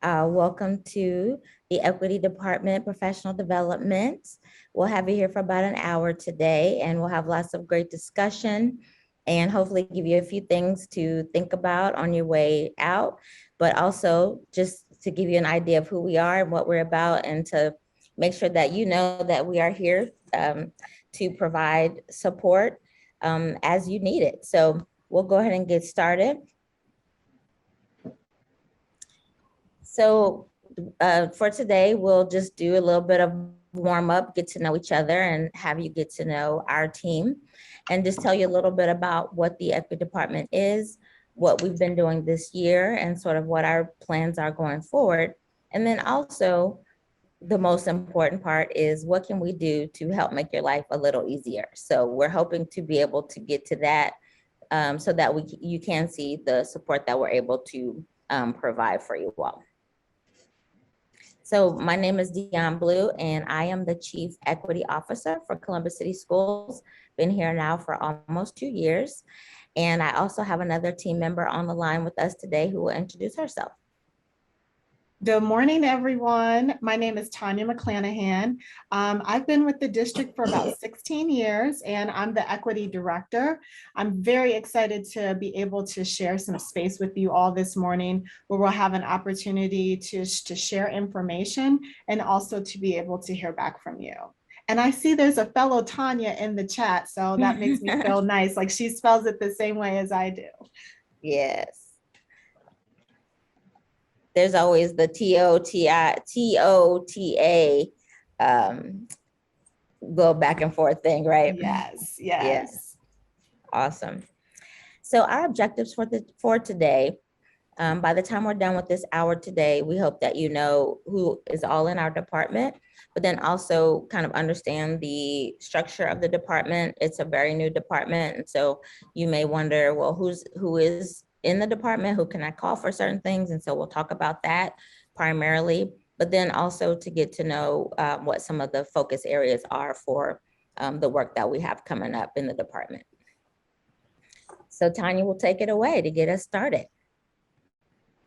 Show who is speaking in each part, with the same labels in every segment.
Speaker 1: Welcome to the Equity Department Professional Development. We'll have you here for about an hour today, and we'll have lots of great discussion and hopefully give you a few things to think about on your way out, but also just to give you an idea of who we are and what we're about, and to make sure that you know that we are here to provide support as you need it. So we'll go ahead and get started. So for today, we'll just do a little bit of warm up, get to know each other, and have you get to know our team, and just tell you a little bit about what the Equity Department is, what we've been doing this year, and sort of what our plans are going forward. And then also, the most important part is what can we do to help make your life a little easier? So we're hoping to be able to get to that so that you can see the support that we're able to provide for you all. So my name is Dion Blue, and I am the Chief Equity Officer for Columbus City Schools. Been here now for almost 2 years. And I also have another team member on the line with us today who will introduce herself.
Speaker 2: Good morning, everyone. My name is Tanya McClanahan. I've been with the district for about 16 years, and I'm the equity director. I'm very excited to be able to share some space with you all this morning, where we'll have an opportunity to share information and also to be able to hear back from you. And I see there's a fellow Tanya in the chat, so that makes me feel nice, like she spells it the same way as I do.
Speaker 1: Yes. There's always the TOTA go back and forth thing, right?
Speaker 2: Yes.
Speaker 1: Yes. Awesome. So our objectives for today, by the time we're done with this hour today, we hope that you know who is all in our department, but then also kind of understand the structure of the department. It's a very new department, and so you may wonder, well, who is in the department, who can I call for certain things? And so we'll talk about that primarily, but then also to get to know what some of the focus areas are for the work that we have coming up in the department. So Tanya will take it away to get us started.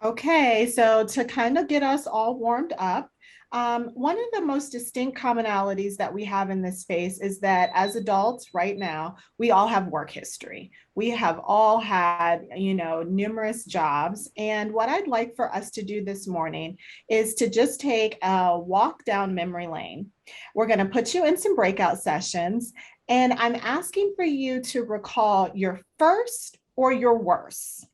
Speaker 2: Okay, so to kind of get us all warmed up, one of the most distinct commonalities that we have in this space is that as adults right now, we all have work history. We have all had, numerous jobs. And what I'd like for us to do this morning is to just take a walk down memory lane. We're going to put you in some breakout sessions, and I'm asking for you to recall your first or your worst.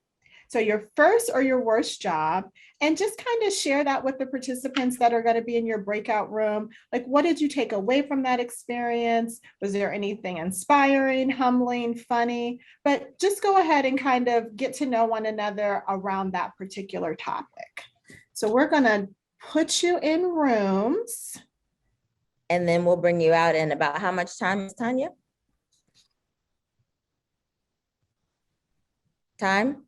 Speaker 2: So your first or your worst job, and just kind of share that with the participants that are going to be in your breakout room. Like, what did you take away from that experience? Was there anything inspiring, humbling, funny? But just go ahead and kind of get to know one another around that particular topic. So we're going to put you in rooms.
Speaker 1: And then we'll bring you out in about how much time, Tanya? Time?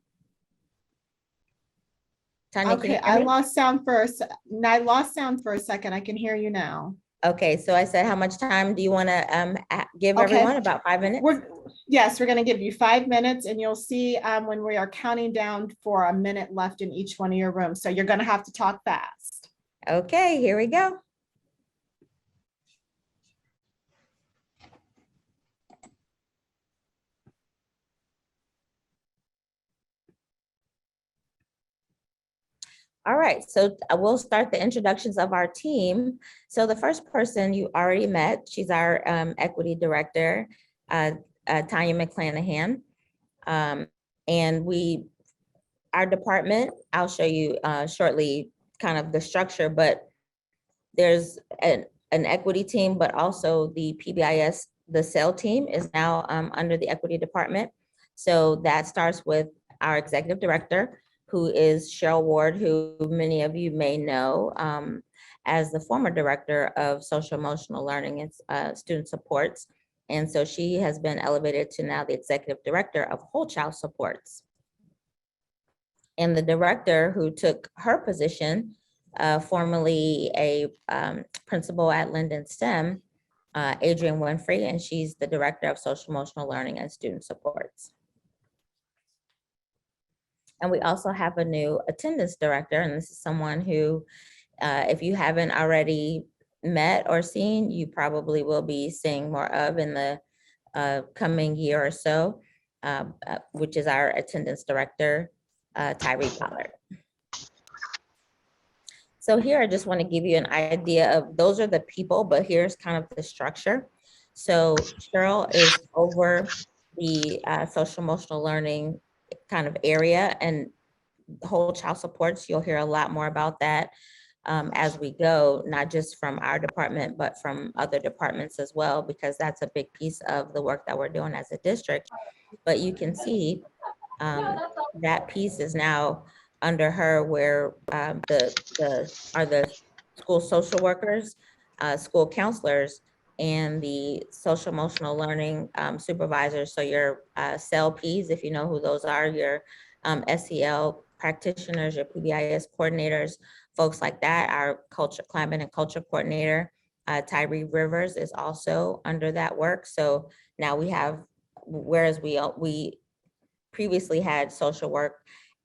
Speaker 2: Tanya, okay, I lost sound for a second. I can hear you now.
Speaker 1: Okay, so I said, how much time do you want to give everyone? About 5 minutes?
Speaker 2: Yes, we're going to give you 5 minutes, and you'll see when we are counting down for a minute left in each one of your rooms. So you're going to have to talk fast.
Speaker 1: Okay, here we go. All right, so we'll start the introductions of our team. So the first person you already met, she's our equity director, Tanya McClanahan. And our department, I'll show you shortly kind of the structure, but there's an equity team, but also the PBIS, the SEL team is now under the equity department. So that starts with our executive director, who is Cheryl Ward, who many of you may know as the former director of social emotional learning and student supports. And so she has been elevated to now the executive director of whole child supports. And the director who took her position, formerly a principal at Linden STEM, Adrienne Winfrey, and she's the director of social emotional learning and student supports. And we also have a new attendance director, and this is someone who, if you haven't already met or seen, you probably will be seeing more of in the coming year or so, which is our attendance director, Tyree Pollard. So here I just want to give you an idea of, those are the people, but here's kind of the structure. So Cheryl is over the social emotional learning kind of area, and whole child supports. You'll hear a lot more about that as we go, not just from our department, but from other departments as well, because that's a big piece of the work that we're doing as a district. But you can see that piece is now under her, where the school social workers, school counselors, and the social emotional learning supervisors. So your CLPs, if you know who those are, your SEL practitioners, your PBIS coordinators, folks like that. Our culture, climate and culture coordinator, Tyree Rivers, is also under that work. So now we have, whereas we previously had social work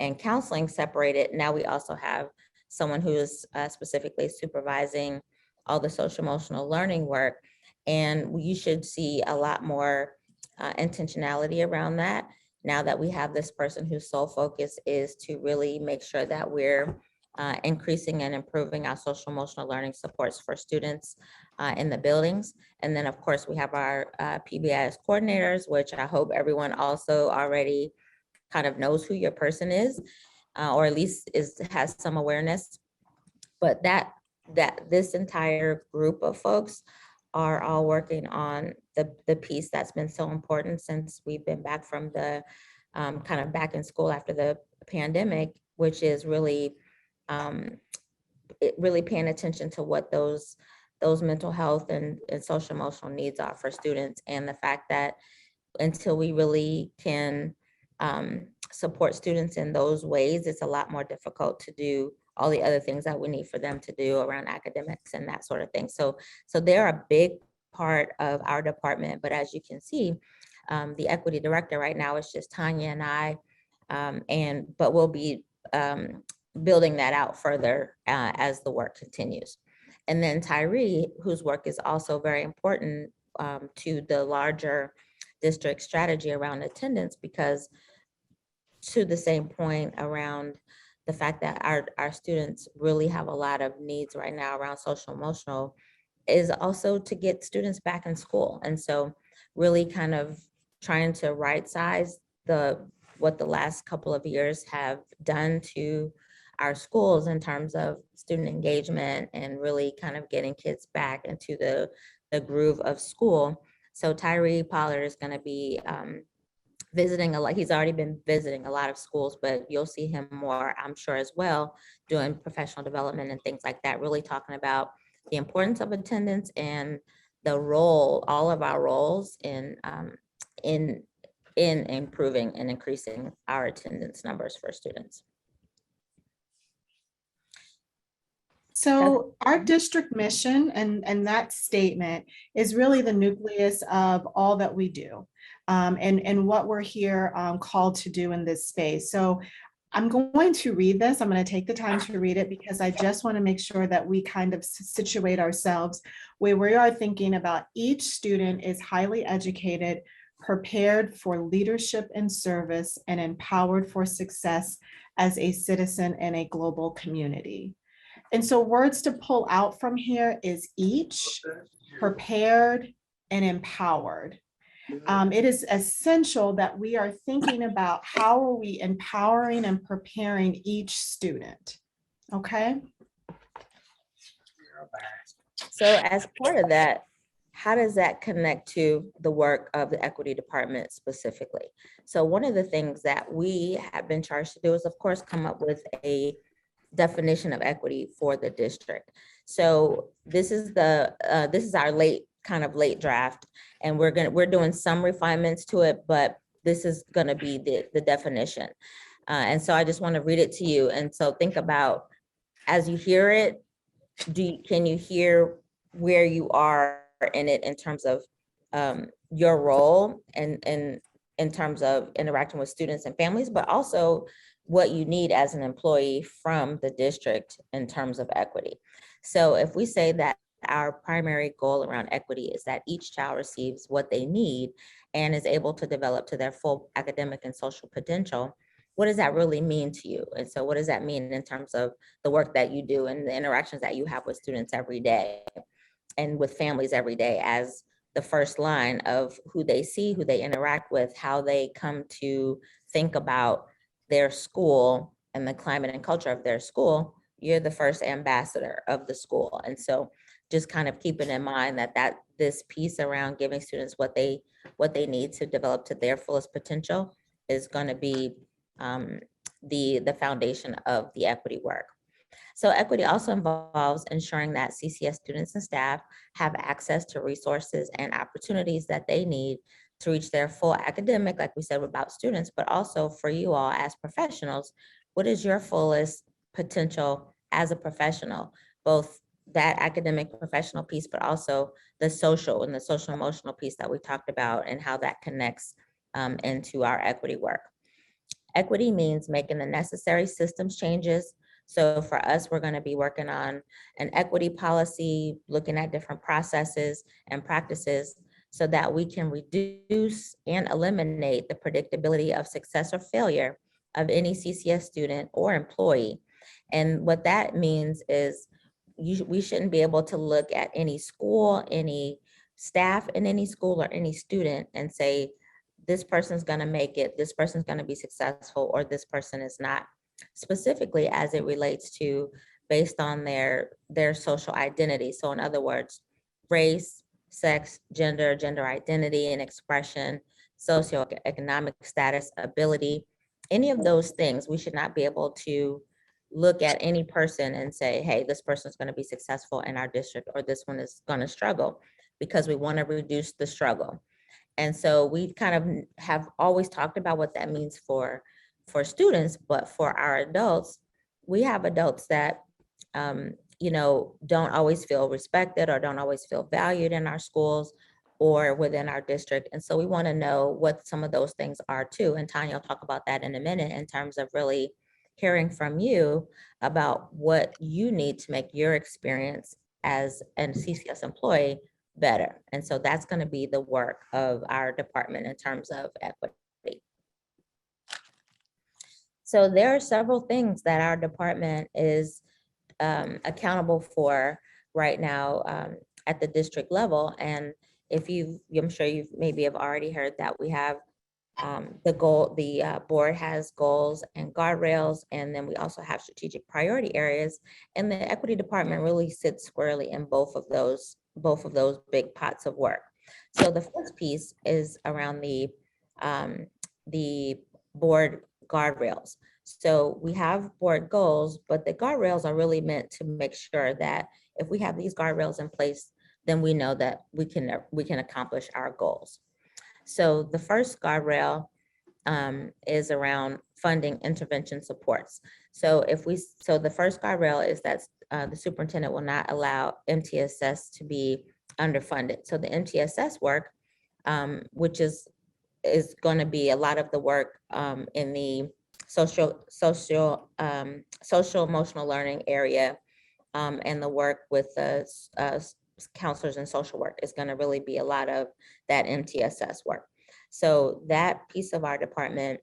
Speaker 1: and counseling separated, now we also have someone who is specifically supervising all the social emotional learning work. And you should see a lot more intentionality around that now that we have this person whose sole focus is to really make sure that we're increasing and improving our social emotional learning supports for students in the buildings. And then of course we have our PBIS coordinators, which I hope everyone also already kind of knows who your person is, or at least has some awareness. But that this entire group of folks are all working on the piece that's been so important since we've been back from the kind of back in school after the pandemic, which is really really paying attention to what those mental health and social emotional needs are for students, and the fact that until we really can support students in those ways, it's a lot more difficult to do all the other things that we need for them to do around academics and that sort of thing. So they're a big part of our department, but as you can see, the equity director right now is just Tanya and I, but we'll be building that out further as the work continues. And then Tyree, whose work is also very important to the larger district strategy around attendance, because to the same point around the fact that our students really have a lot of needs right now around social emotional, is also to get students back in school. And so really kind of trying to right size what the last couple of years have done to our schools in terms of student engagement and really kind of getting kids back into the groove of school. So Tyree Pollard is going to be visiting a lot. He's already been visiting a lot of schools, but you'll see him more, I'm sure, as well, doing professional development and things like that, really talking about the importance of attendance and the role, all of our roles in improving and increasing our attendance numbers for students.
Speaker 2: So our district mission and that statement is really the nucleus of all that we do and what we're here called to do in this space. So I'm going to read this. I'm going to take the time to read it because I just want to make sure that we kind of situate ourselves where we are thinking about each student is highly educated, prepared for leadership and service, and empowered for success as a citizen in a global community. And so words to pull out from here is each, prepared, and empowered. It is essential that we are thinking about how are we empowering and preparing each student, okay?
Speaker 1: So as part of that, how does that connect to the work of the equity department specifically? So one of the things that we have been charged to do is, of course, come up with a definition of equity for the district. So this is our late draft, and we're doing some refinements to it, but this is going to be the definition. And so I just want to read it to you. And so think about, as you hear it, can you hear where you are in it in terms of your role and in terms of interacting with students and families, but also what you need as an employee from the district in terms of equity. So if we say that our primary goal around equity is that each child receives what they need and is able to develop to their full academic and social potential, what does that really mean to you? And so what does that mean in terms of the work that you do and the interactions that you have with students every day and with families every day as the first line of who they see, who they interact with, how they come to think about their school and the climate and culture of their school? You're the first ambassador of the school. And so just kind of keeping in mind that this piece around giving students what they need to develop to their fullest potential is going to be the foundation of the equity work. So equity also involves ensuring that CCS students and staff have access to resources and opportunities that they need to reach their full academic, like we said about students, but also for you all as professionals, what is your fullest potential as a professional, both that academic professional piece, but also the social and the social emotional piece that we talked about and how that connects into our equity work. Equity means making the necessary systems changes. So for us, we're going to be working on an equity policy, looking at different processes and practices so that we can reduce and eliminate the predictability of success or failure of any CCS student or employee. And what that means is we shouldn't be able to look at any school, any staff in any school or any student and say, this person's going to make it, this person's going to be successful, or this person is not, specifically as it relates to based on their social identity. So in other words, race, sex, gender identity and expression, socioeconomic status, ability, any of those things, we should not be able to look at any person and say, hey, this person's going to be successful in our district, or this one is going to struggle, because we want to reduce the struggle. And so we kind of have always talked about what that means for students, but for our adults, we have adults that, don't always feel respected or don't always feel valued in our schools or within our district. And so we want to know what some of those things are too. And Tanya will talk about that in a minute in terms of really hearing from you about what you need to make your experience as a CCS employee better. And so that's going to be the work of our department in terms of equity. So there are several things that our department is accountable for right now at the district level. And I'm sure you maybe have already heard that we have the board has goals and guardrails, and then we also have strategic priority areas. And the equity department really sits squarely in both of those big pots of work. So the first piece is around the board guardrails. So we have board goals, but the guardrails are really meant to make sure that if we have these guardrails in place, then we know that we can accomplish our goals. So the first guardrail is around funding intervention supports. So the first guardrail is that the superintendent will not allow MTSS to be underfunded. So the MTSS work, which is going to be a lot of the work in the social emotional learning area, and the work with the counselors and social work is going to really be a lot of that MTSS work. So that piece of our department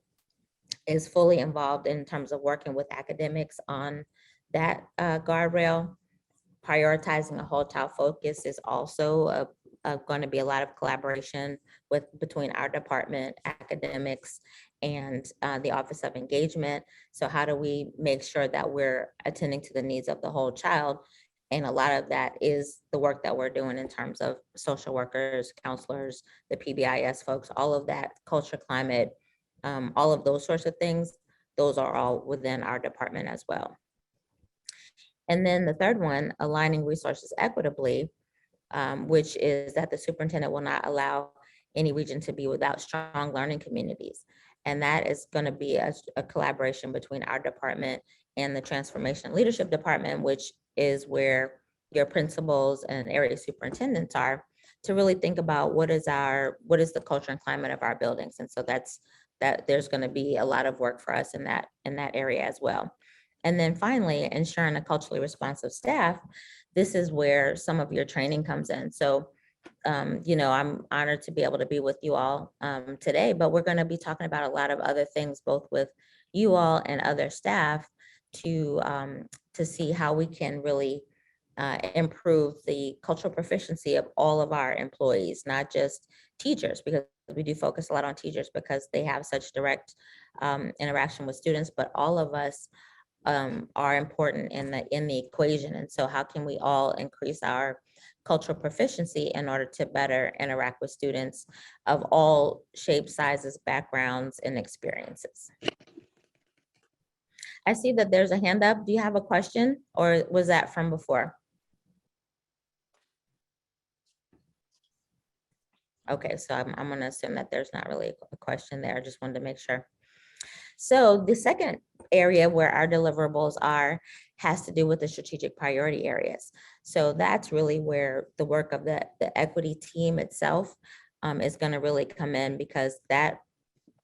Speaker 1: is fully involved in terms of working with academics on that guardrail. Prioritizing a whole child focus is also going to be a lot of collaboration between our department, academics, and the Office of Engagement. So how do we make sure that we're attending to the needs of the whole child? And a lot of that is the work that we're doing in terms of social workers, counselors, the PBIS folks, all of that, culture, climate, all of those sorts of things, those are all within our department as well. And then the third one, aligning resources equitably, which is that the superintendent will not allow any region to be without strong learning communities. And that is going to be a collaboration between our department and the Transformation Leadership Department, which is where your principals and area superintendents are, to really think about what is the culture and climate of our buildings. And so that's that there's going to be a lot of work for us in that area as well. And then finally, ensuring a culturally responsive staff. This is where some of your training comes in. So, you know, I'm honored to be able to be with you all today, but we're going to be talking about a lot of other things, both with you all and other staff to see how we can really improve the cultural proficiency of all of our employees, not just teachers, because we do focus a lot on teachers because they have such direct interaction with students, but all of us are important in the equation. And so how can we all increase our cultural proficiency in order to better interact with students of all shapes, sizes, backgrounds, and experiences? I see that there's a hand up. Do you have a question, or was that from before? Okay, so I'm going to assume that there's not really a question there. I just wanted to make sure. So the second area where our deliverables has to do with the strategic priority areas. So that's really where the work of the equity team itself is going to really come in, because that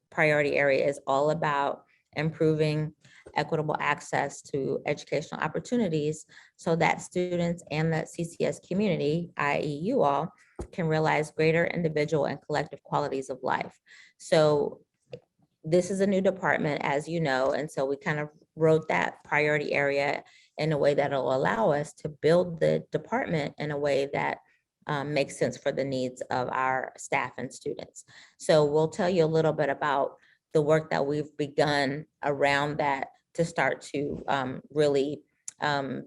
Speaker 1: priority area is all about improving equitable access to educational opportunities so that students and the CCS community, i.e. you all, can realize greater individual and collective qualities of life. So this is a new department, as you know, and so we kind of wrote that priority area in a way that will allow us to build the department in a way that makes sense for the needs of our staff and students. So we'll tell you a little bit about the work that we've begun around that to start to really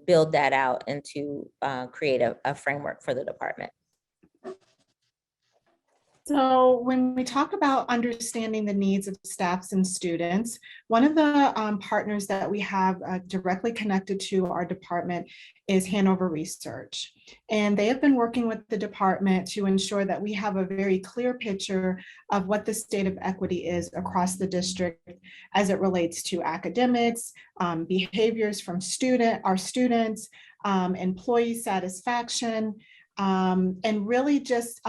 Speaker 1: build that out and to create a framework for the department.
Speaker 2: So when we talk about understanding the needs of staffs and students, one of the partners that we have directly connected to our department is Hanson Research. And they have been working with the department to ensure that we have a very clear picture of what the state of equity is across the district as it relates to academics, behaviors from our students, employee satisfaction, and really just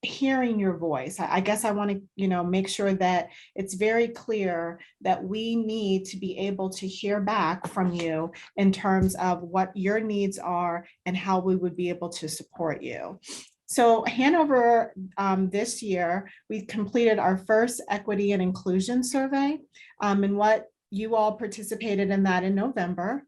Speaker 2: hearing your voice. I guess I want to, make sure that it's very clear that we need to be able to hear back from you in terms of what your needs are and how we would be able to support you. So Hanover, this year, we completed our first equity and inclusion survey, and what you all participated in that in November,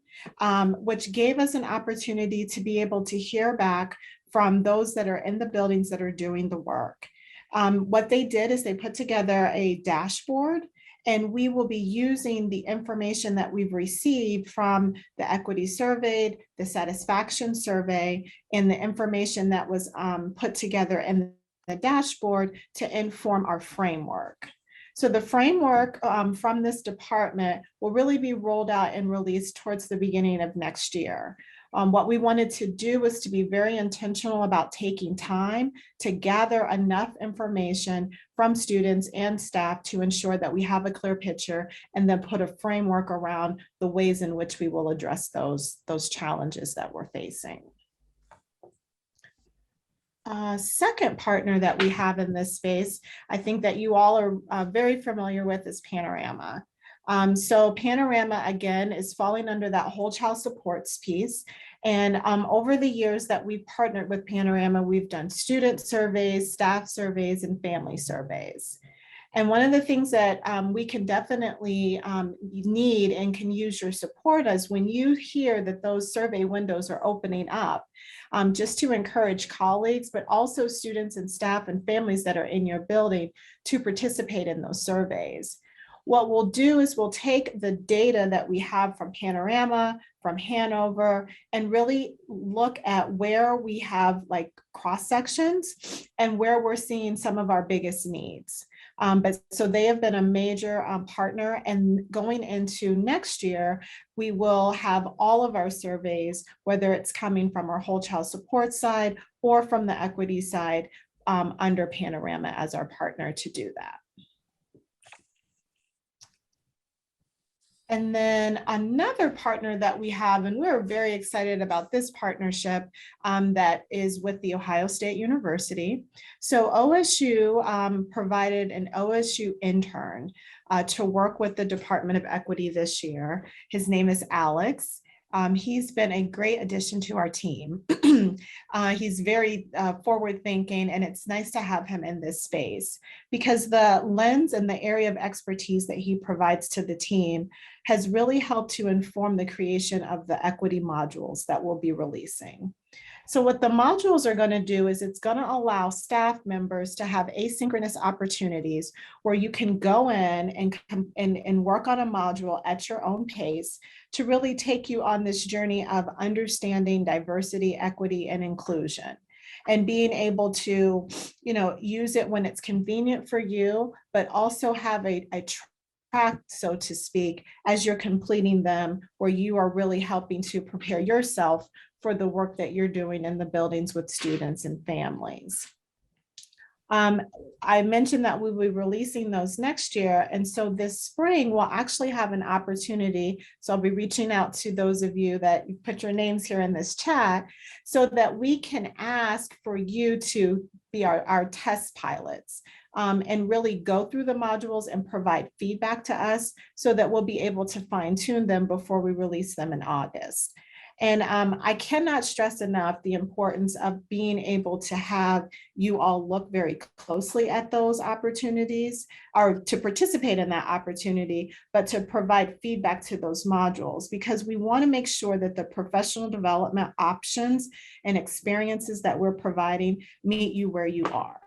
Speaker 2: which gave us an opportunity to be able to hear back from those that are in the buildings that are doing the work. What they did is they put together a dashboard, and we will be using the information that we've received from the equity survey, the satisfaction survey, and the information that was put together in the dashboard to inform our framework. So the framework from this department will really be rolled out and released towards the beginning of next year. What we wanted to do was to be very intentional about taking time to gather enough information from students and staff to ensure that we have a clear picture, and then put a framework around the ways in which we will address those challenges that we're facing. Second partner that we have in this space, I think that you all are very familiar with, is Panorama. So Panorama, again, is falling under that whole child supports piece. And over the years that we've partnered with Panorama, we've done student surveys, staff surveys, and family surveys. And one of the things that we can definitely need and can use your support is when you hear that those survey windows are opening up, just to encourage colleagues, but also students and staff and families that are in your building to participate in those surveys. What we'll do is we'll take the data that we have from Panorama, from Hanover, and really look at where we have like cross sections and where we're seeing some of our biggest needs. But so they have been a major partner, and going into next year, we will have all of our surveys, whether it's coming from our whole child support side or from the equity side, under Panorama as our partner to do that. And then another partner that we have, and we're very excited about this partnership, that is with the Ohio State University. So OSU provided an OSU intern to work with the Department of Equity this year. His name is Alex. He's been a great addition to our team. He's very forward thinking, and it's nice to have him in this space because the lens and the area of expertise that he provides to the team has really helped to inform the creation of the equity modules that we'll be releasing. So what the modules are going to do is it's going to allow staff members to have asynchronous opportunities where you can go in and work on a module at your own pace to really take you on this journey of understanding diversity, equity, and inclusion, and being able to, use it when it's convenient for you, but also have a track, so to speak, as you're completing them, where you are really helping to prepare yourself for the work that you're doing in the buildings with students and families. I mentioned that we will be releasing those next year. And so this spring, we'll actually have an opportunity. So I'll be reaching out to those of you that you put your names here in this chat so that we can ask for you to be our test pilots. And really go through the modules and provide feedback to us so that we'll be able to fine tune them before we release them in August. And I cannot stress enough the importance of being able to have you all look very closely at those opportunities, or to participate in that opportunity, but to provide feedback to those modules, because we want to make sure that the professional development options and experiences that we're providing meet you where you are.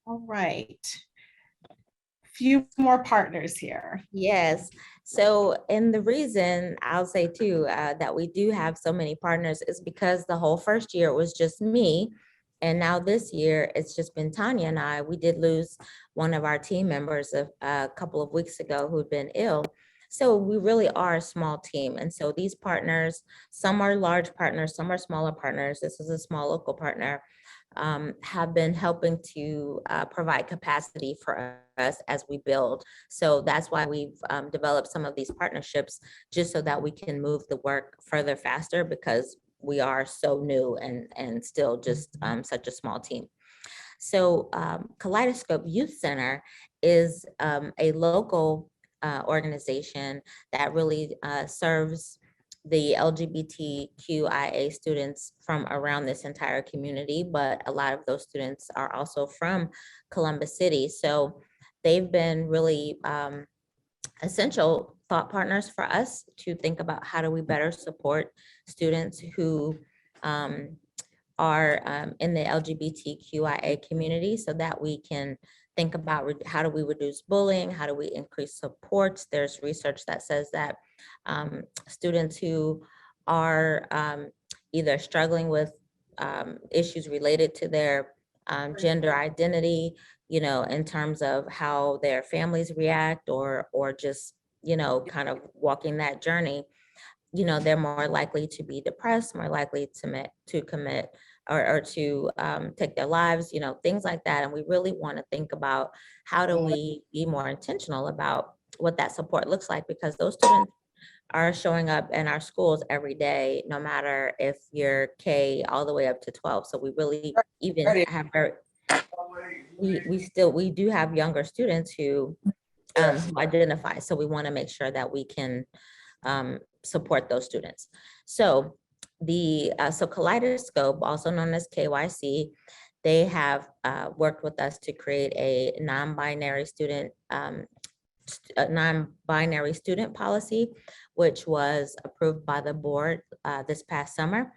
Speaker 2: All right. Few more partners here.
Speaker 1: Yes. So, and the reason I'll say too, that we do have so many partners is because the whole first year it was just me. And now this year it's just been Tanya and I. We did lose one of our team members a couple of weeks ago who'd been ill. So we really are a small team. And so these partners, some are large partners, some are smaller partners. This is a small local partner. Have been helping to provide capacity for us as we build. So that's why we've developed some of these partnerships, just so that we can move the work further faster, because we are so new and still just such a small team. So Kaleidoscope Youth Center is a local organization that really serves the LGBTQIA students from around this entire community, but a lot of those students are also from Columbus City. So they've been really essential thought partners for us to think about how do we better support students who are in the LGBTQIA community, so that we can think about how do we reduce bullying, how do we increase supports. There's research that says that students who are either struggling with issues related to their gender identity, in terms of how their families react, or just, kind of walking that journey, they're more likely to be depressed, more likely to commit or to take their lives, things like that. And we really want to think about how do we be more intentional about what that support looks like, because those students are showing up in our schools every day, no matter if you're K all the way up to 12. So we really even have we do have younger students who identify. So we want to make sure that we can support those students. So so Kaleidoscope, also known as KYC, they have worked with us to create a non-binary student policy, which was approved by the board this past summer.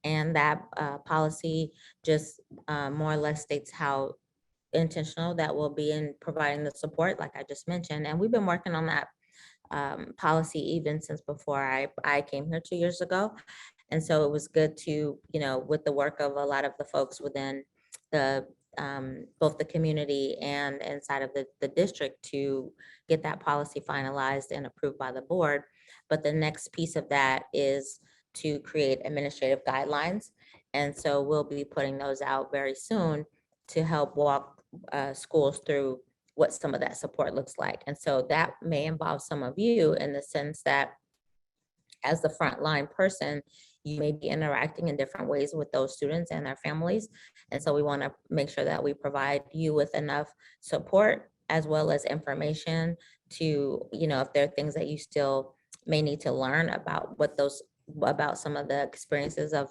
Speaker 1: And that policy just more or less states how intentional that will be in providing the support, like I just mentioned. And we've been working on that policy even since before I came here 2 years ago. And so it was good to, with the work of a lot of the folks within the both the community and inside of the district, to get that policy finalized and approved by the board. But the next piece of that is to create administrative guidelines. And so we'll be putting those out very soon to help walk schools through what some of that support looks like. And so that may involve some of you in the sense that as the frontline person, you may be interacting in different ways with those students and their families. And so we want to make sure that we provide you with enough support as well as information to, if there are things that you still may need to learn about about some of the experiences of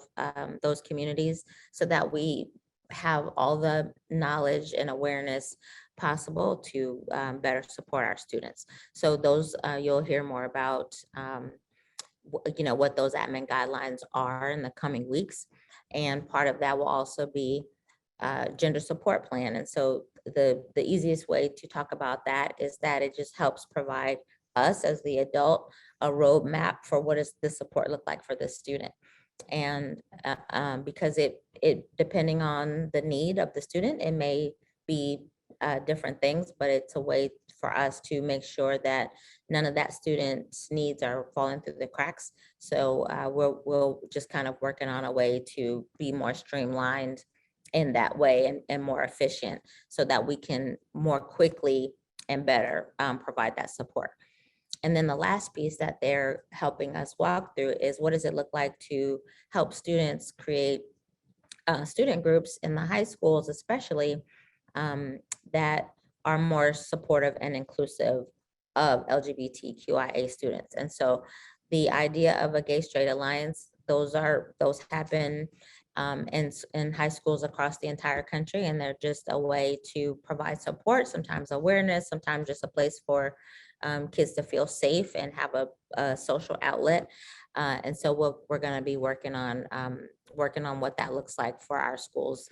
Speaker 1: those communities, so that we have all the knowledge and awareness possible to better support our students. So those you'll hear more about what those admin guidelines are in the coming weeks. And part of that will also be gender support plan. And so the easiest way to talk about that is that it just helps provide us as the adult a roadmap for what does the support look like for the student. And because it depending on the need of the student, it may be different things, but it's a way for us to make sure that none of that student's needs are falling through the cracks. So we'll just kind of working on a way to be more streamlined in that way and more efficient, so that we can more quickly and better provide that support. And then the last piece that they're helping us walk through is what does it look like to help students create student groups in the high schools, especially that are more supportive and inclusive of LGBTQIA students. And so the idea of a gay straight alliance, those happen in high schools across the entire country, and they're just a way to provide support, sometimes awareness, sometimes just a place for kids to feel safe and have a social outlet. And so we're going to be working on what that looks like for our schools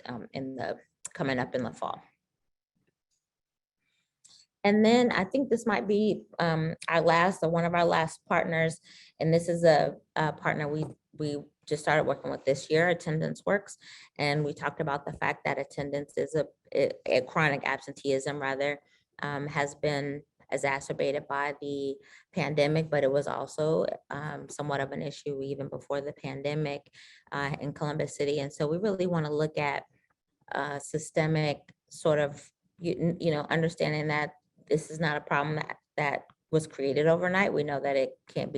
Speaker 1: coming up in the fall. And then I think this might be one of our last partners, and this is a partner we just started working with this year, Attendance Works. And we talked about the fact that attendance is a chronic absenteeism rather has been exacerbated by the pandemic, but it was also somewhat of an issue even before the pandemic in Columbus City. And so we really want to look at systemic sort of, understanding that this is not a problem that was created overnight. We know that it can't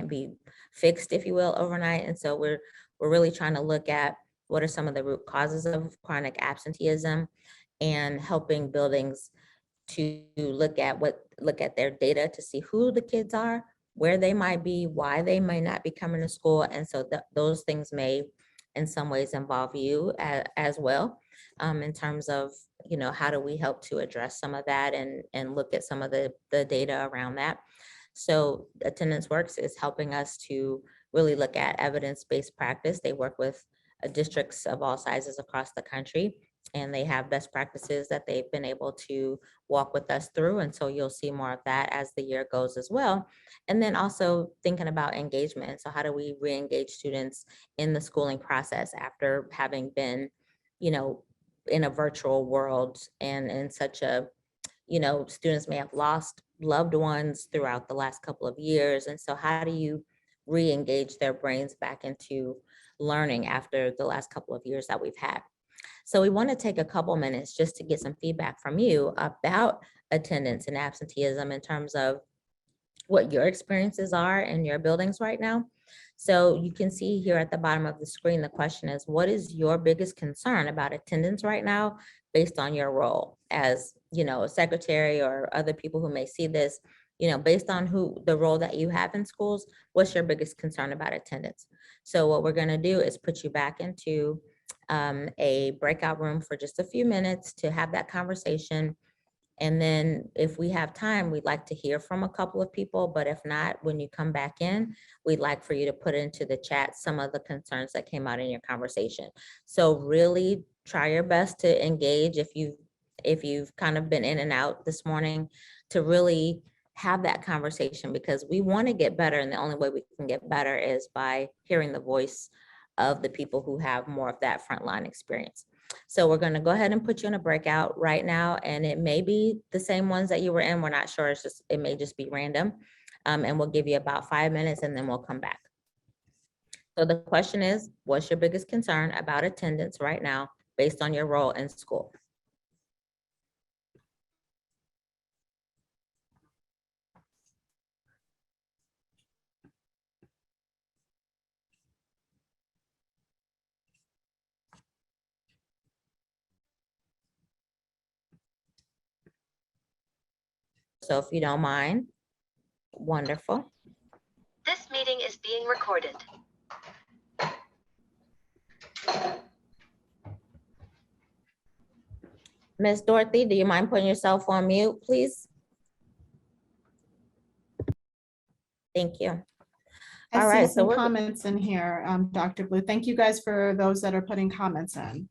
Speaker 1: be fixed, if you will, overnight. And so we're really trying to look at what are some of the root causes of chronic absenteeism, and helping buildings to look at their data to see who the kids are, where they might be, why they might not be coming to school. And so those things may in some ways involve you as well, in terms of, how do we help to address some of that and look at some of the data around that. So Attendance Works is helping us to really look at evidence-based practice. They work with districts of all sizes across the country, and they have best practices that they've been able to walk with us through. And so you'll see more of that as the year goes as well. And then also thinking about engagement. So how do we re-engage students in the schooling process after having been, in a virtual world and in such a, students may have lost loved ones throughout the last couple of years. And so how do you re-engage their brains back into learning after the last couple of years that we've had? So we want to take a couple minutes just to get some feedback from you about attendance and absenteeism in terms of what your experiences are in your buildings right now. So you can see here at the bottom of the screen, the question is, what is your biggest concern about attendance right now based on your role as, a secretary, or other people who may see this, based on the role that you have in schools, what's your biggest concern about attendance? So what we're going to do is put you back into a breakout room for just a few minutes to have that conversation. And then if we have time, we'd like to hear from a couple of people, but if not, when you come back in, we'd like for you to put into the chat some of the concerns that came out in your conversation. So really try your best to engage if you've kind of been in and out this morning, to really have that conversation, because we want to get better. And the only way we can get better is by hearing the voice of the people who have more of that frontline experience. So we're going to go ahead and put you in a breakout right now, and it may be the same ones that you were in. We're not sure. It may just be random, and we'll give you about 5 minutes and then we'll come back. So the question is, what's your biggest concern about attendance right now based on your role in school? So if you don't mind, wonderful.
Speaker 3: This meeting is being recorded.
Speaker 1: Ms. Dorothy, do you mind putting yourself on mute, please? Thank you.
Speaker 2: I
Speaker 1: All
Speaker 2: see
Speaker 1: right, so
Speaker 2: some
Speaker 1: we're,
Speaker 2: comments in here, Dr. Blue. Thank you guys for those that are putting comments in.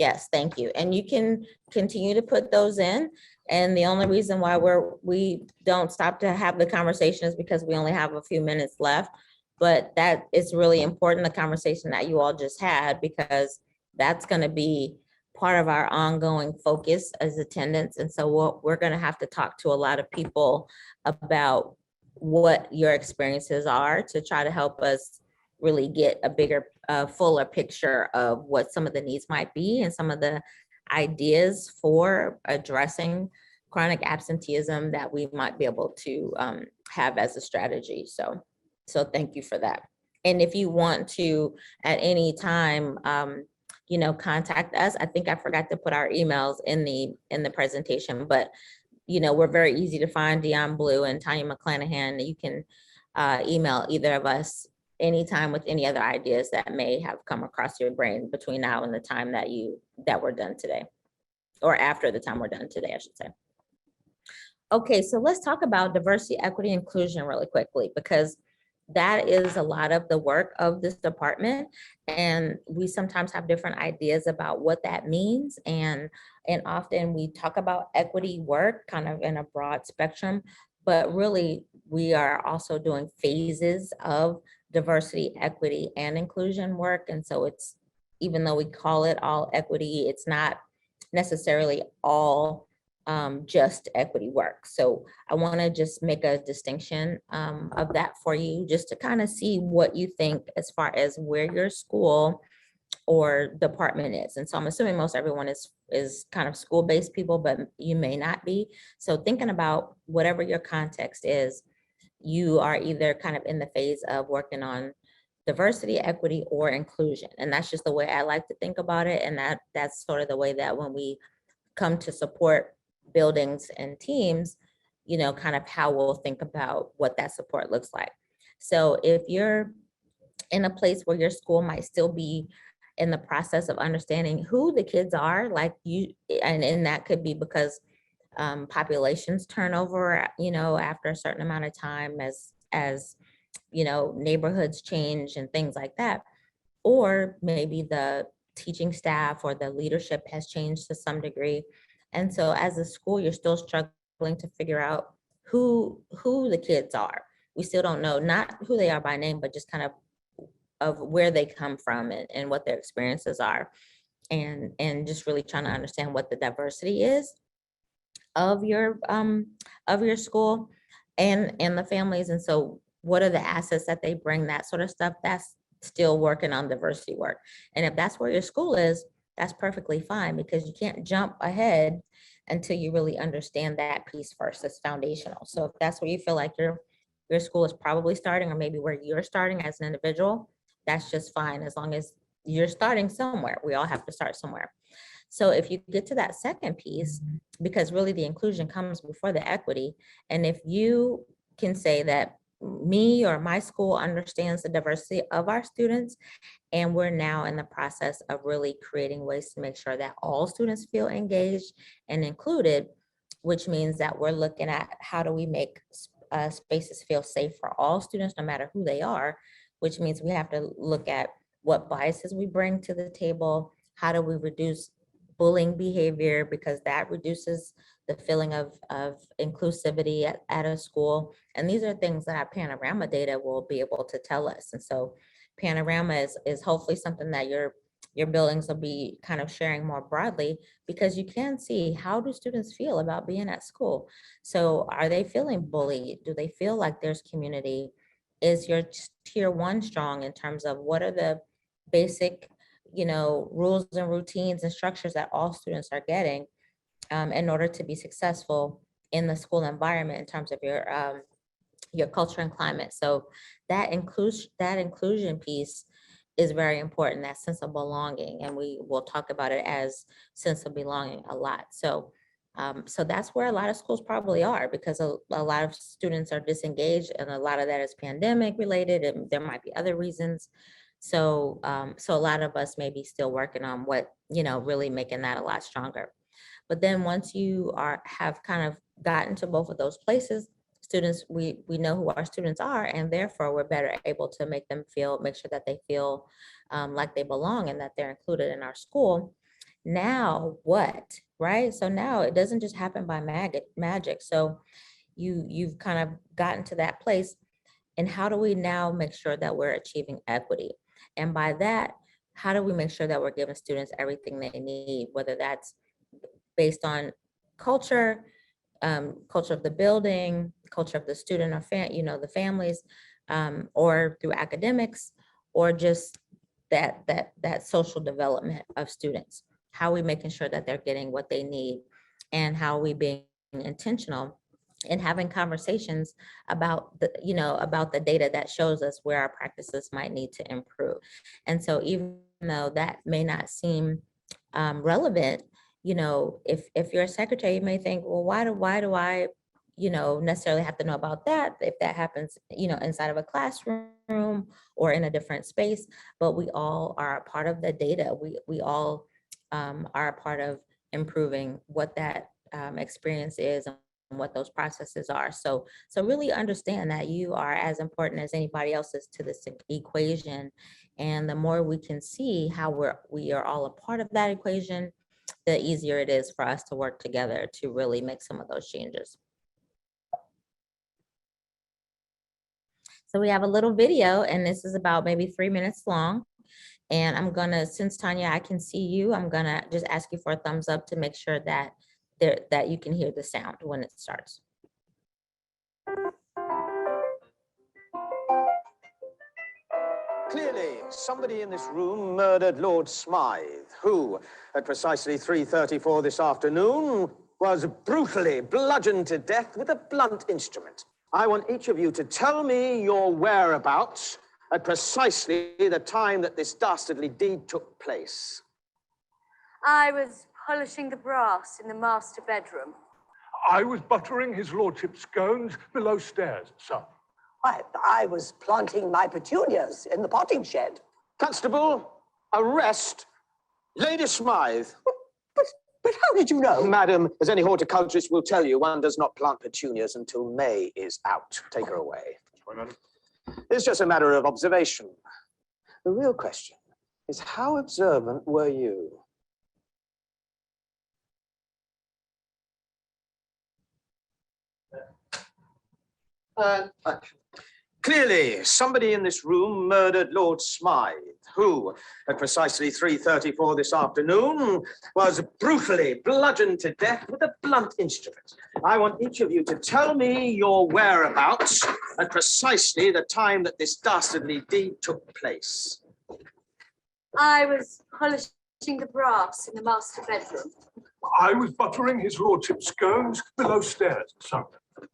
Speaker 1: yes, thank you. And you can continue to put those in. And the only reason why we don't stop to have the conversation is because we only have a few minutes left. But that is really important, the conversation that you all just had, because that's going to be part of our ongoing focus as attendance. And so we're going to have to talk to a lot of people about what your experiences are to try to help us really get a bigger, fuller picture of what some of the needs might be and some of the ideas for addressing chronic absenteeism that we might be able to have as a strategy. So thank you for that. And if you want to, at any time, contact us. I think I forgot to put our emails in the presentation, but we're very easy to find, Dion Blue and Tanya McClanahan. You can email either of us anytime with any other ideas that may have come across your brain between now and the time that we're done today, or after the time we're done today, I should say. Okay, so let's talk about diversity, equity, inclusion really quickly, because that is a lot of the work of this department. And we sometimes have different ideas about what that means. And often we talk about equity work kind of in a broad spectrum, but really we are also doing phases of diversity, equity, and inclusion work. And so it's, even though we call it all equity, it's not necessarily all just equity work. So I want to just make a distinction of that for you, just to kind of see what you think as far as where your school or department is. And so I'm assuming most everyone is kind of school-based people, but you may not be. So thinking about whatever your context is, you are either kind of in the phase of working on diversity, equity, or inclusion. And that's just the way I like to think about it. And that's sort of the way that when we come to support buildings and teams, kind of how we'll think about what that support looks like. So if you're in a place where your school might still be in the process of understanding who the kids are, like you, and that could be because populations turn over, after a certain amount of time as neighborhoods change and things like that. Or maybe the teaching staff or the leadership has changed to some degree. And so as a school, you're still struggling to figure out who the kids are. We still don't know, not who they are by name, but just kind of where they come from and what their experiences are. And just really trying to understand what the diversity is of your school and the families. And so what are the assets that they bring, that sort of stuff. That's still working on diversity work. And if that's where your school is, that's perfectly fine, because you can't jump ahead until you really understand that piece first. It's foundational. So if that's where you feel like your school is probably starting, or maybe where you're starting as an individual, that's just fine, as long as you're starting somewhere. We all have to start somewhere. So if you get to that second piece, because really the inclusion comes before the equity, and if you can say that me or my school understands the diversity of our students, and we're now in the process of really creating ways to make sure that all students feel engaged and included, which means that we're looking at how do we make spaces feel safe for all students, no matter who they are, which means we have to look at what biases we bring to the table, how do we reduce bullying behavior, because that reduces the feeling of inclusivity at a school. And these are things that our Panorama data will be able to tell us. And so Panorama is hopefully something that your buildings will be kind of sharing more broadly, because you can see, how do students feel about being at school? So are they feeling bullied? Do they feel like there's community? Is your tier 1 strong in terms of what are the basic rules and routines and structures that all students are getting in order to be successful in the school environment in terms of your culture and climate. So that inclusion piece is very important, that sense of belonging. And we will talk about it as sense of belonging a lot. So So that's where a lot of schools probably are, because a lot of students are disengaged, and a lot of that is pandemic related, and there might be other reasons. So, so a lot of us may be still working on what, really making that a lot stronger. But then once you have kind of gotten to both of those places, students, we know who our students are, and therefore we're better able to make sure that they feel like they belong and that they're included in our school. Now what, right? So now it doesn't just happen by magic. So you've kind of gotten to that place. And how do we now make sure that we're achieving equity? And by that, how do we make sure that we're giving students everything they need, whether that's based on culture, culture of the building, culture of the student or the families, or through academics, or just that social development of students. How are we making sure that they're getting what they need, and how are we being intentional and having conversations about the data that shows us where our practices might need to improve. And so even though that may not seem relevant, if you're a secretary, you may think, well, why do I necessarily have to know about that if that happens inside of a classroom or in a different space? But we all are a part of the data. We all are a part of improving what that experience is and what those processes are. So really understand that you are as important as anybody else is to this equation. And the more we can see how we are all a part of that equation, the easier it is for us to work together to really make some of those changes. So we have a little video, and this is about maybe 3 minutes long. And I'm gonna, since Tanya, I can see you, I'm gonna just ask you for a thumbs up to make sure that that you can hear the sound when it starts.
Speaker 4: Clearly, somebody in this room murdered Lord Smythe, who, at precisely 3:34 this afternoon, was brutally bludgeoned to death with a blunt instrument. I want each of you to tell me your whereabouts at precisely the time that this dastardly deed took place.
Speaker 5: I was polishing the brass in the master bedroom.
Speaker 6: I was buttering his lordship's scones below stairs, sir.
Speaker 7: I was planting my petunias in the potting shed.
Speaker 4: Constable, arrest Lady Smythe.
Speaker 7: But how did you know?
Speaker 4: Madam, as any horticulturist will tell you, one does not plant petunias until May is out. Take her away.
Speaker 6: Sorry, madam.
Speaker 4: It's just a matter of observation. The real question is, how observant were you? Clearly, somebody in this room murdered Lord Smythe, who, at precisely 3:34 this afternoon, was brutally bludgeoned to death with a blunt instrument. I want each of you to tell me your whereabouts at precisely the time that this dastardly deed took place.
Speaker 5: I was polishing the brass in the master bedroom.
Speaker 6: I was buttering his lordship's scones below stairs, sir.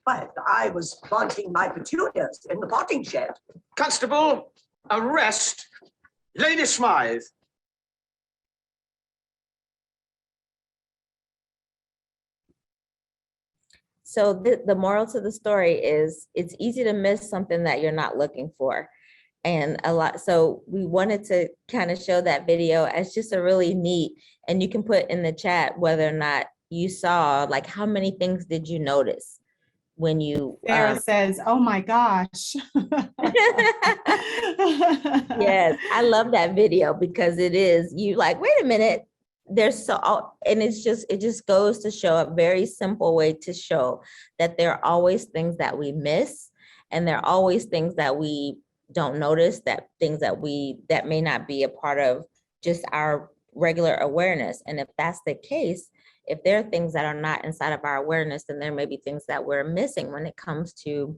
Speaker 7: I was planting my petunias in the potting shed.
Speaker 4: Constable, arrest Lady Smythe.
Speaker 1: So the moral to the story is it's easy to miss something that you're not looking for. And so we wanted to kind of show that video as just a really neat, and you can put in the chat whether or not you saw, like, how many things did you notice when you
Speaker 2: Sarah says, oh my gosh.
Speaker 1: Yes, I love that video because it is, you like, wait a minute, there's and it just goes to show a very simple way to show that there are always things that we miss, and there are always things that we don't notice, that things that may not be a part of just our regular awareness. And if that's the case, if there are things that are not inside of our awareness, then there may be things that we're missing when it comes to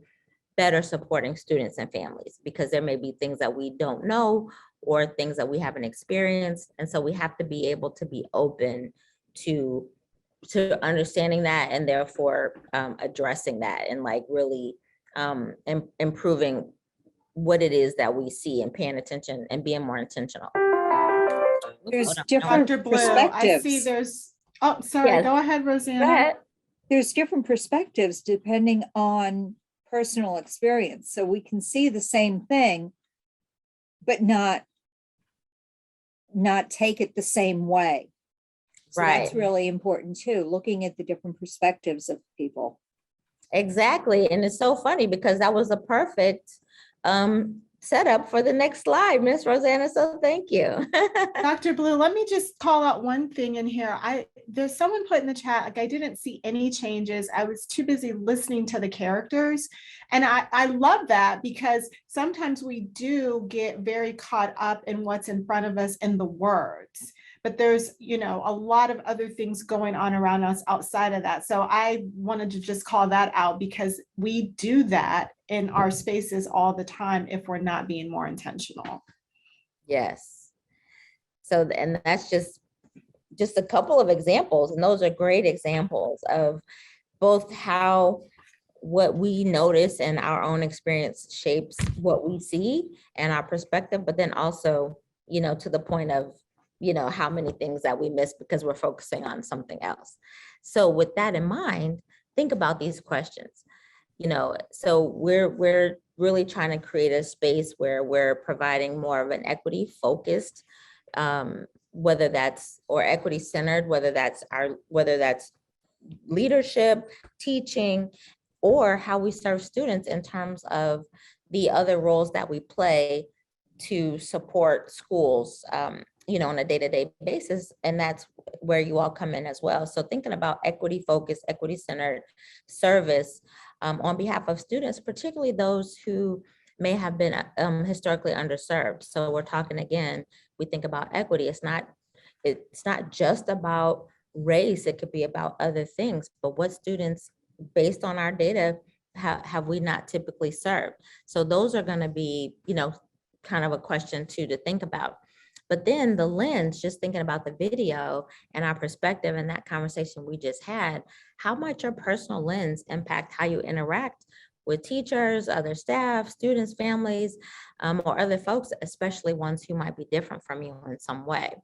Speaker 1: better supporting students and families, because there may be things that we don't know or things that we haven't experienced. And so we have to be able to be open to understanding that, and therefore addressing that, and like really improving what it is that we see, and paying attention and being more intentional.
Speaker 8: There's different
Speaker 2: Dr. Blue, I see
Speaker 8: perspectives.
Speaker 2: there's Oh, sorry,
Speaker 1: Yes.
Speaker 2: go ahead,
Speaker 1: Go
Speaker 2: Rosanna.
Speaker 1: ahead.
Speaker 8: There's different perspectives depending on personal experience. So we can see the same thing, but not take it the same way. So that's
Speaker 1: Right.
Speaker 8: really important too, looking at the different perspectives of people.
Speaker 1: Exactly. And it's so funny because that was a perfect setup for the next slide, Miss Rosanna. So thank you.
Speaker 2: Dr. Blue, let me just call out one thing in here. There's someone put in the chat, like I didn't see any changes. I was too busy listening to the characters. And I love that because sometimes we do get very caught up in what's in front of us in the words. But there's, a lot of other things going on around us outside of that. So I wanted to just call that out because we do that in our spaces all the time if we're not being more intentional.
Speaker 1: Yes. So, and that's just a couple of examples. And those are great examples of both how what we notice and our own experience shapes what we see and our perspective, but then also, to the point of, how many things that we miss because we're focusing on something else. So with that in mind, think about these questions. So we're really trying to create a space where we're providing more of an equity focused, whether that's or equity centered, whether that's leadership, teaching, or how we serve students in terms of the other roles that we play to support schools, on a day-to-day basis. And that's where you all come in as well. So thinking about equity focused, equity centered service on behalf of students, particularly those who may have been historically underserved. So we're talking again, we think about equity. It's not just about race, it could be about other things, but what students, based on our data, have we not typically served? So those are going to be, kind of a question too to think about. But then the lens, just thinking about the video and our perspective and that conversation we just had, how might your personal lens impact how you interact with teachers, other staff, students, families, or other folks, especially ones who might be different from you in some way?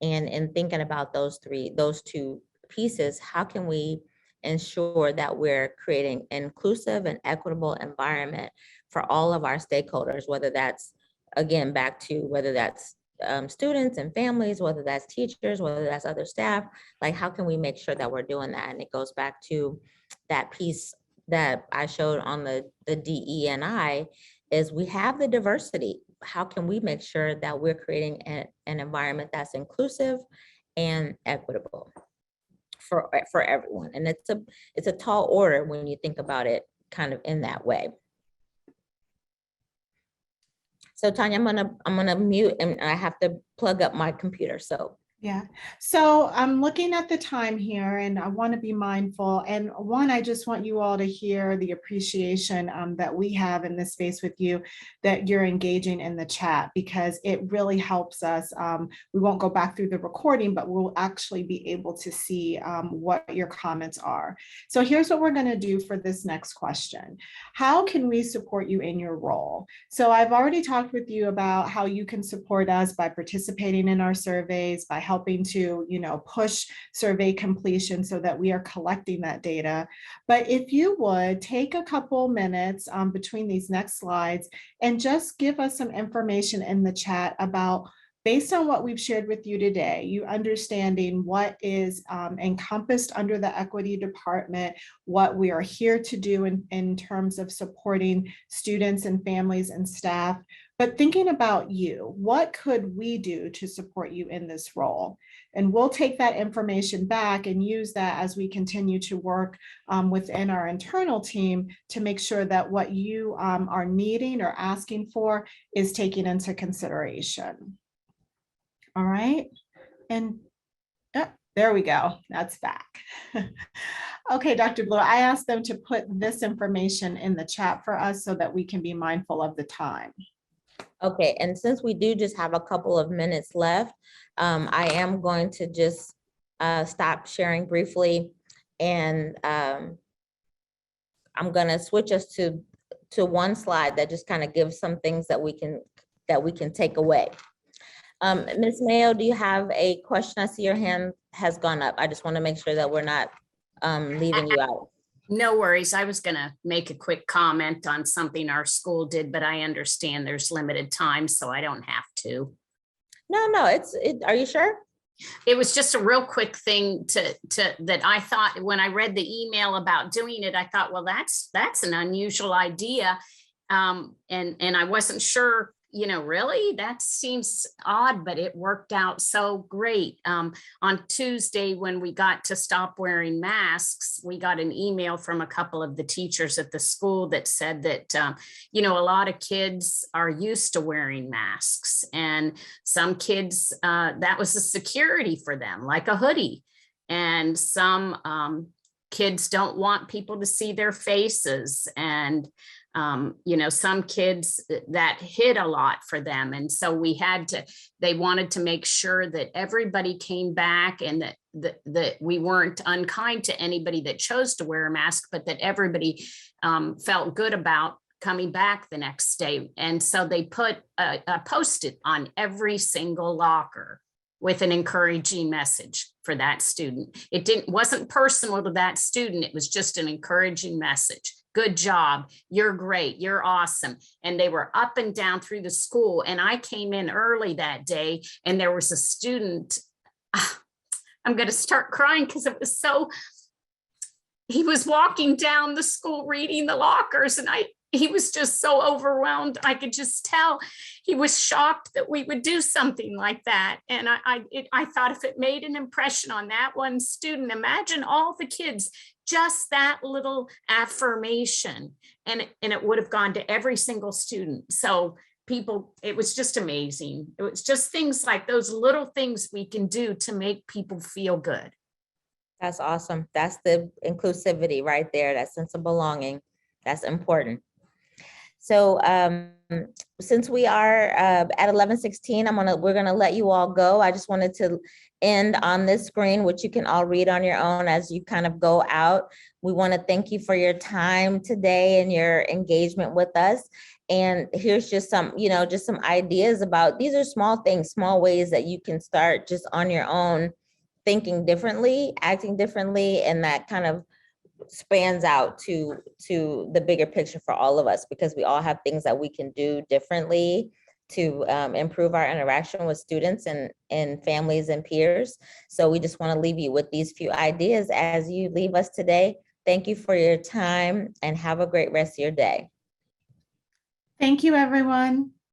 Speaker 1: And in thinking about those two pieces, how can we ensure that we're creating an inclusive and equitable environment for all of our stakeholders, whether that's, again, back to whether that's students and families, whether that's teachers, whether that's other staff, like how can we make sure that we're doing that? And it goes back to that piece that I showed on the DE&I is we have the diversity. How can we make sure that we're creating an environment that's inclusive and equitable for everyone? And it's a tall order when you think about it kind of in that way. So Tanya, I'm gonna mute and I have to plug up my computer. So
Speaker 2: yeah, so I'm looking at the time here and I want to be mindful. And one, I just want you all to hear the appreciation that we have in this space with you, that you're engaging in the chat, because it really helps us. We won't go back through the recording, but we'll actually be able to see what your comments are. So here's what we're going to do for this next question. How can we support you in your role? So I've already talked with you about how you can support us by participating in our surveys, by helping to, push survey completion so that we are collecting that data. But if you would take a couple minutes between these next slides and just give us some information in the chat about, based on what we've shared with you today, you understanding what is encompassed under the equity department, what we are here to do in terms of supporting students and families and staff, but thinking about you, what could we do to support you in this role? And we'll take that information back and use that as we continue to work within our internal team to make sure that what you are needing or asking for is taken into consideration. All right, and there we go, that's back. Okay, Dr. Blue, I asked them to put this information in the chat for us so that we can be mindful of the time.
Speaker 1: okay, and since we do just have a couple of minutes left, I am going to just stop sharing briefly, and I'm gonna switch us to one slide that just kind of gives some things that we can take away. Ms. Mayo, do you have a question? I see your hand has gone up. I just want to make sure that we're not leaving you out.
Speaker 9: No worries. I was gonna make a quick comment on something our school did, but I understand there's limited time, so I don't have to.
Speaker 1: No, are you sure?
Speaker 9: It was just a real quick thing that I thought when I read the email about doing it, I thought, well, that's an unusual idea. And I wasn't sure, really, that seems odd, but it worked out so great. On Tuesday, when we got to stop wearing masks, we got an email from a couple of the teachers at the school that said that, a lot of kids are used to wearing masks, and some kids, that was a security for them, like a hoodie. And some kids don't want people to see their faces, and some kids that hid a lot for them. And so they wanted to make sure that everybody came back, and that we weren't unkind to anybody that chose to wear a mask, but that everybody felt good about coming back the next day. And so they put a Post-it on every single locker with an encouraging message for that student. It wasn't personal to that student. It was just an encouraging message. Good job. You're great. You're awesome. And they were up and down through the school. And I came in early that day, and there was a student. I'm going to start crying because it was he was walking down the school reading the lockers, and he was just so overwhelmed. I could just tell he was shocked that we would do something like that. And I thought, if it made an impression on that one student, imagine all the kids, just that little affirmation, and it would have gone to every single student. So it was just amazing. It was just things like those little things we can do to make people feel good.
Speaker 1: That's awesome. That's the inclusivity right there, that sense of belonging. That's important. So since we are at 11:16, we're gonna let you all go. I just wanted to end on this screen, which you can all read on your own as you kind of go out. We want to thank you for your time today and your engagement with us. And here's just some ideas about, these are small things, small ways that you can start just on your own, thinking differently, acting differently, and that kind of spans out to the bigger picture for all of us, because we all have things that we can do differently to improve our interaction with students and families and peers. So we just want to leave you with these few ideas as you leave us today. Thank you for your time, and have a great rest of your day.
Speaker 2: Thank you, everyone.